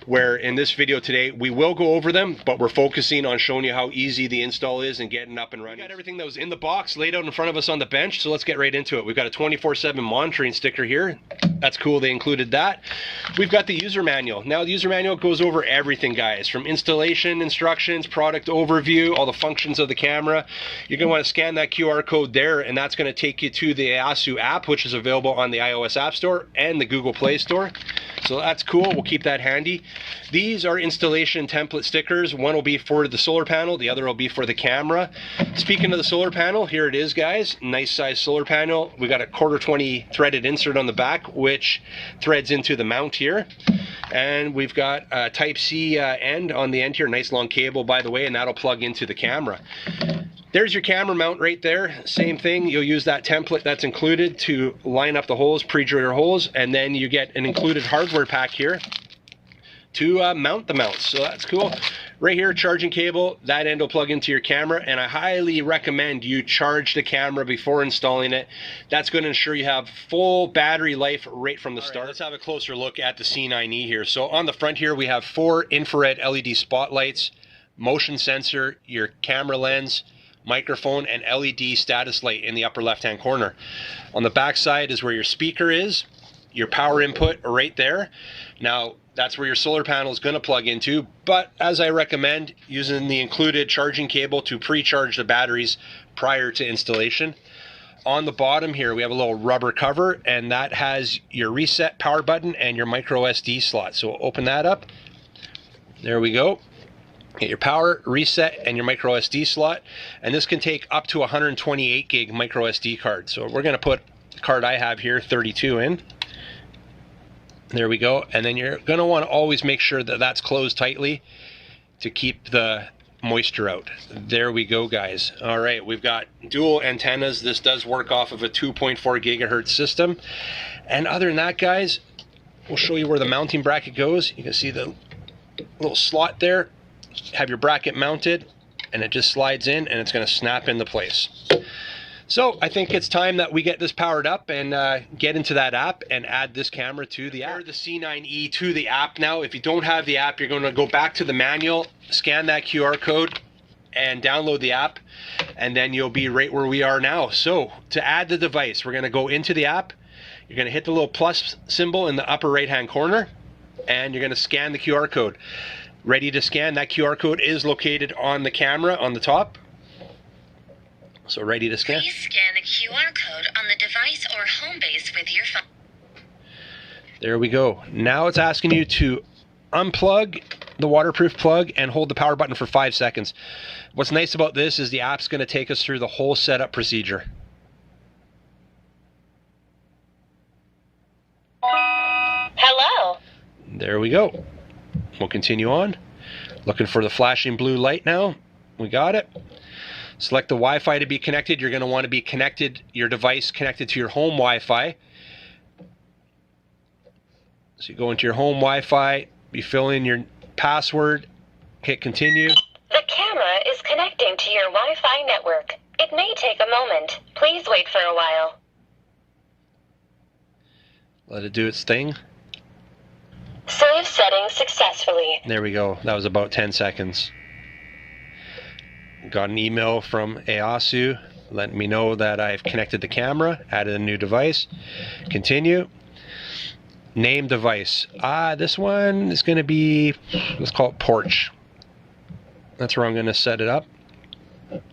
where in this video today we will go over them, but we're focusing on showing you how easy the install is and getting up and running. We got everything that was in the box laid out in front of us on the bench, so let's get right into it. We've got a 24/7 monitoring sticker here. That's cool, they included that. We've got the user manual. Now the user manual goes over everything, guys, from installation instructions, product overview, all the functions of the camera. You're going to want to scan that QR code there, and that's going to take you to the AOSU app, which is available on the iOS App Store and the Google Play Store. So that's cool, we'll keep that handy. These are installation template stickers. One will be for the solar panel, the other will be for the camera. Speaking of the solar panel, here it is, guys. Nice size solar panel. We got a 1/4-20 threaded insert on the back, which threads into the mount here. And we've got a Type-C end on the end here, nice long cable, by the way, and that'll plug into the camera. There's your camera mount right there. Same thing, you'll use that template that's included to line up the holes, pre-drill your holes, and then you get an included hardware pack here to mount the mounts. So that's cool. Right here, charging cable, that end will plug into your camera, and I highly recommend you charge the camera before installing it. That's going to ensure you have full battery life right from the start. Right, let's have a closer look at the C9E here. So on the front here, we have 4 infrared LED spotlights, motion sensor, your camera lens, microphone, and LED status light in the upper left hand corner. On the back side is where your speaker is, your power input right there. Now that's where your solar panel is going to plug into, but as I recommend, using the included charging cable to pre-charge the batteries prior to installation. On the bottom here we have a little rubber cover, and that has your reset power button and your micro SD slot. So we'll open that up. There we go. Get your power, reset, and your micro SD slot, and this can take up to 128 gig micro SD card. So we're going to put the card I have here, 32 in. There we go. And then you're going to want to always make sure that that's closed tightly to keep the moisture out. There we go, guys. All right, we've got dual antennas. This does work off of a 2.4 gigahertz system. And other than that, guys, we'll show you where the mounting bracket goes. You can see the little slot there. Have your bracket mounted, and it just slides in, and it's going to snap into place. So I think it's time that we get this powered up and get into that app and add this camera to the app. The C9E to the app now. If you don't have the app, you're going to go back to the manual, scan that QR code, and download the app, and then you'll be right where we are now. So to add the device, we're going to go into the app. You're going to hit the little plus symbol in the upper right hand corner, and you're going to scan the QR code. Ready to scan. That QR code is located on the camera on the top. So ready to scan. Please scan the QR code on the device or home base with your phone. There we go. Now it's asking you to unplug the waterproof plug and hold the power button for 5 seconds. What's nice about this is the app's going to take us through the whole setup procedure. Hello. There we go. We'll continue on. Looking for the flashing blue light now. We got it. Select the Wi-Fi to be connected. You're going to want to be connected, your device connected to your home Wi-Fi. So you go into your home Wi-Fi, you fill in your password, hit continue. The camera is connecting to your Wi-Fi network. It may take a moment. Please wait for a while. Let it do its thing. Save settings successfully. There we go. That was about 10 seconds. Got an email from AOSU letting me know that I've connected the camera, added a new device. Continue. Name device. This one is going to be, let's call it porch. That's where I'm going to set it up.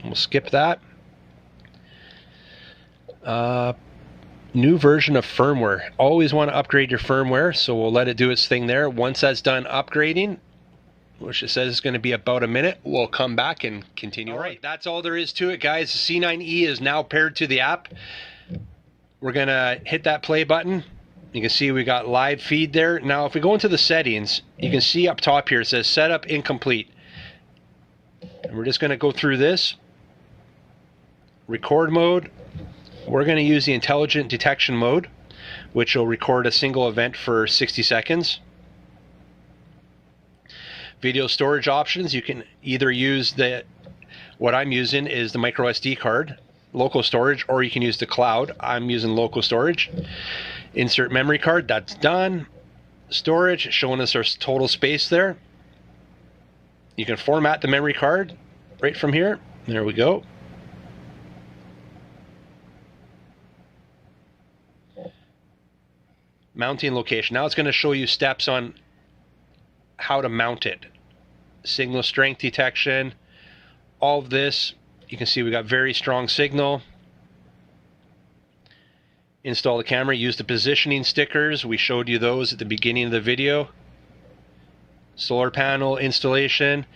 We'll skip that. New version of firmware. Always want to upgrade your firmware, so we'll let it do its thing there. Once that's done upgrading, which it says is going to be about a minute, we'll come back and continue. All right, that's all there is to it, guys. The C9E is now paired to the app. We're going to hit that play button. You can see we got live feed there. Now, if we go into the settings, you can see up top here, it says setup incomplete. And we're just going to go through this. Record mode. We're going to use the intelligent detection mode, which will record a single event for 60 seconds. Video storage options, you can either use what I'm using is the micro SD card, local storage, or you can use the cloud. I'm using local storage. Insert memory card, that's done. storage, showing us our total space there. You can format the memory card right from here. There we go. Mounting location. Now it's going to show you steps on how to mount it. Signal strength detection. All of this. You can see we got very strong signal. Install the camera. Use the positioning stickers. We showed you those at the beginning of the video. Solar panel installation.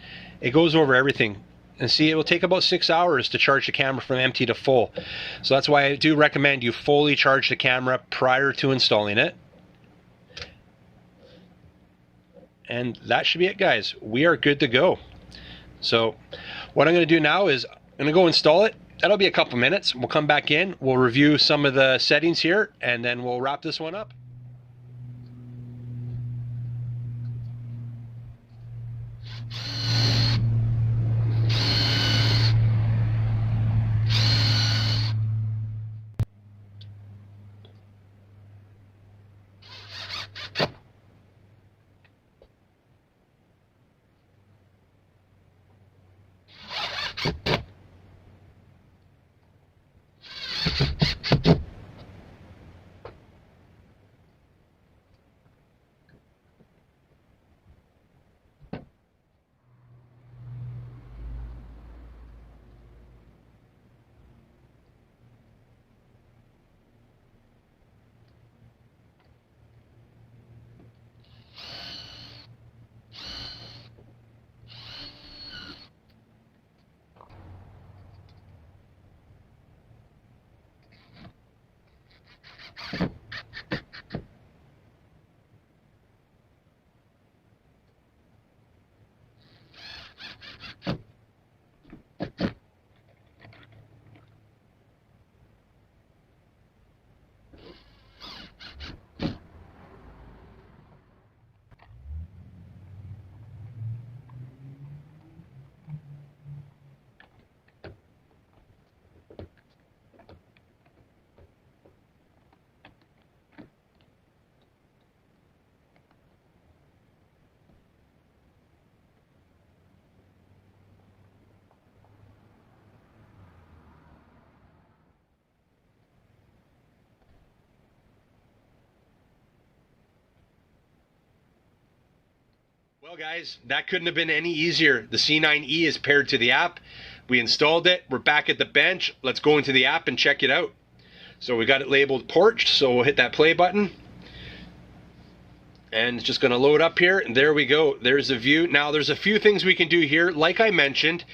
It goes over everything. And see, it will take about 6 hours to charge the camera from empty to full. So that's why I do recommend you fully charge the camera prior to installing it. And that should be it, guys. We are good to go. So what I'm going to do now is I'm going to go install it. That'll be a couple minutes. We'll come back in. We'll review some of the settings here, and then we'll wrap this one up. Well, guys, that couldn't have been any easier. The C9E is paired to the app. We installed it. We're back at the bench. Let's go into the app and check it out. So we got it labeled porched, so we'll hit that play button. And it's just going to load up here, and there we go. There's a view. Now, there's a few things we can do here. Like I mentioned,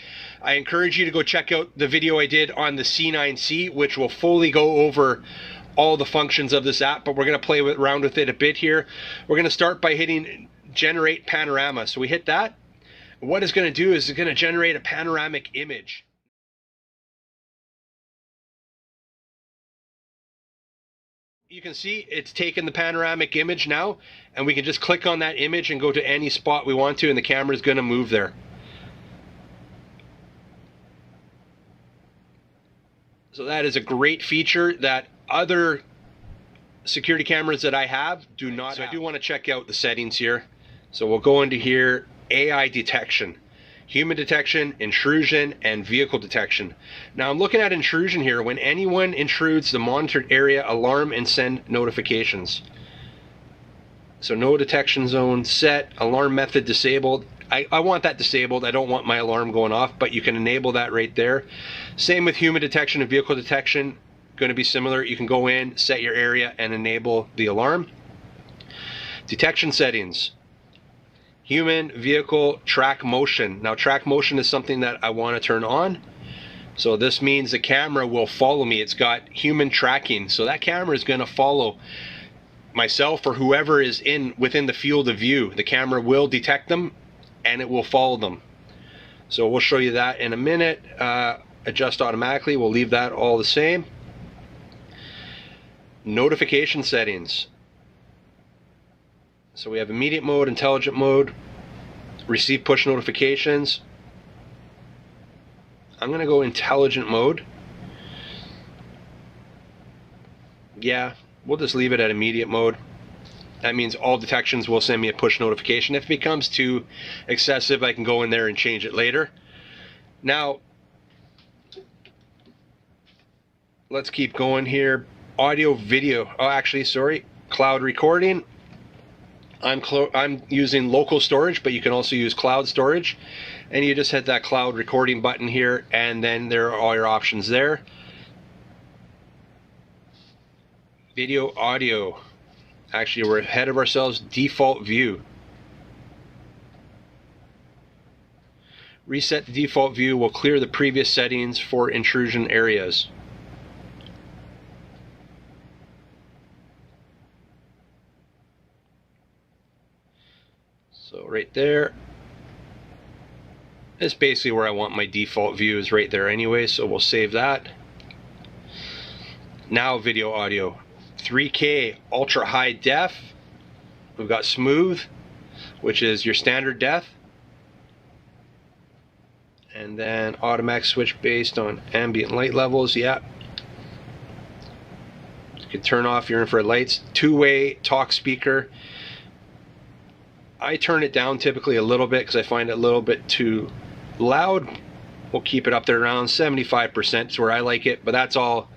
I encourage you to go check out the video I did on the C9C, which will fully go over all the functions of this app, but we're going to play around with it a bit here. We're going to start by hitting generate panorama. So we hit that. What it's going to do is it's going to generate a panoramic image. You can see it's taken the panoramic image now, and we can just click on that image and go to any spot we want to, and the camera is going to move there. So that is a great feature that other security cameras that I have do not have. I do want to check out the settings here. So we'll go into here, AI detection, human detection, intrusion, and vehicle detection. Now I'm looking at intrusion here. When anyone intrudes the monitored area, alarm and send notifications. So no detection zone set, alarm method disabled. I want that disabled. I don't want my alarm going off, but you can enable that right there. Same with human detection and vehicle detection. Going to be similar. You can go in, set your area, and enable the alarm. Detection settings. Human, vehicle, track motion. Now track motion is something that I want to turn on. So this means the camera will follow me. It's got human tracking. So that camera is going to follow myself or whoever is within the field of view. The camera will detect them and it will follow them. So we'll show you that in a minute. Adjust automatically. We'll leave that all the same. Notification settings. So we have immediate mode, intelligent mode, receive push notifications. I'm going to go intelligent mode. Yeah, we'll just leave it at immediate mode. That means all detections will send me a push notification. If it becomes too excessive, I can go in there and change it later. Now, let's keep going here. Audio, video. Oh, actually, sorry. Cloud recording. I'm using local storage, but you can also use cloud storage. And you just hit that cloud recording button here, and then there are all your options there. Video, audio. Actually, we're ahead of ourselves. Default view. Reset the default view will clear the previous settings for intrusion areas. So right there is basically where I want my default view, is right there anyway, so we'll save that. Now video audio. 3K ultra high def. We've got smooth, which is your standard def. And then automatic switch based on ambient light levels. Yeah. You can turn off your infrared lights. Two-way talk speaker. I turn it down typically a little bit because I find it a little bit too loud. We'll keep it up there around 75% is where I like it, but that's all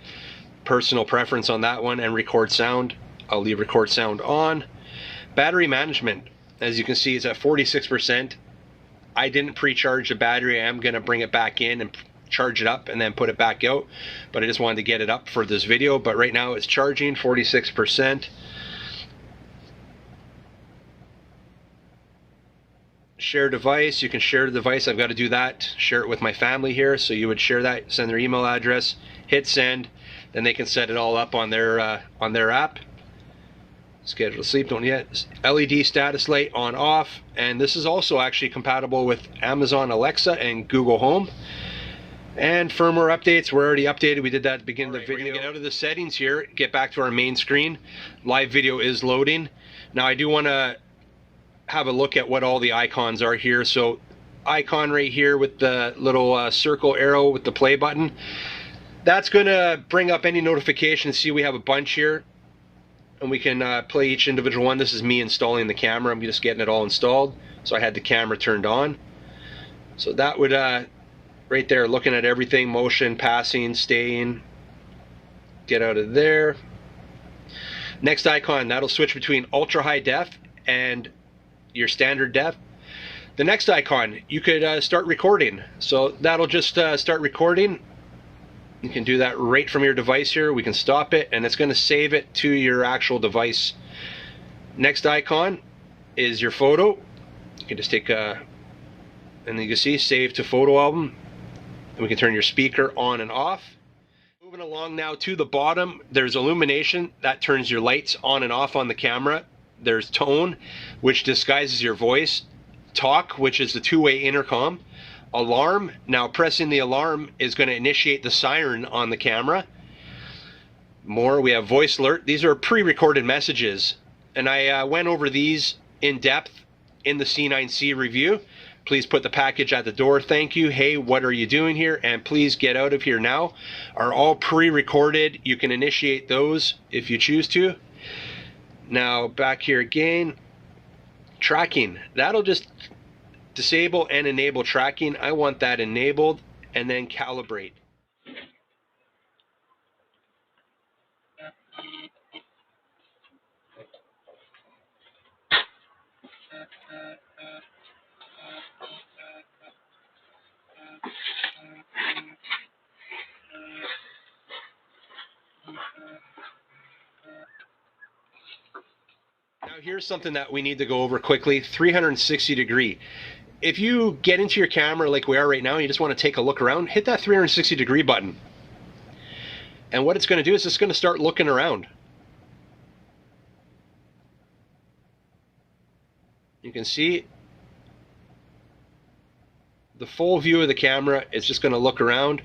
personal preference on that one. And record sound, I'll leave record sound on. Battery management, as you can see, is at 46%. I didn't pre-charge the battery. I am going to bring it back in and charge it up and then put it back out, but I just wanted to get it up for this video. But right now it's charging 46%. Share device, you can share the device. I've got to do that, share it with my family here. So you would share that, send their email address, hit send, then they can set it all up on their app. Schedule sleep, don't yet. LED status light on off, and this is also actually compatible with Amazon Alexa and Google Home. And firmware updates, we're already updated. We did that at the beginning of the video. We're gonna get out of the settings here, get back to our main screen. Live video is loading. Now I do want to have a look at what all the icons are here. So icon right here with the little circle arrow with the play button, that's going to bring up any notifications. See, we have a bunch here, and we can play each individual one. This is me installing the camera. I'm just getting it all installed, so I had the camera turned on. So that would right there, looking at everything, motion, passing, staying. Get out of there. Next icon, that'll switch between ultra high def and your standard def. The next icon, you could start recording. So that'll just start recording. You can do that right from your device here. We can stop it, and it's going to save it to your actual device. Next icon is your photo. You can just take a, and you can see save to photo album. And we can turn your speaker on and off. Moving along now to the bottom, there's illumination. That turns your lights on and off on the camera. There's tone, which disguises your voice. Talk, which is the two-way intercom. Alarm, now pressing the alarm is going to initiate the siren on the camera. More, we have voice alert. These are pre-recorded messages, and I went over these in depth in the C9C review. Please put the package at the door. Thank you. Hey, what are you doing here? And please get out of here now. Are all pre-recorded. You can initiate those if you choose to. Now back here again, tracking. That'll just disable and enable tracking. I want that enabled, and then calibrate. Now here's something that we need to go over quickly. 360 degree. If you get into your camera like we are right now and you just want to take a look around, hit that 360 degree button. And what it's going to do is it's going to start looking around. You can see the full view of the camera. It's just going to look around.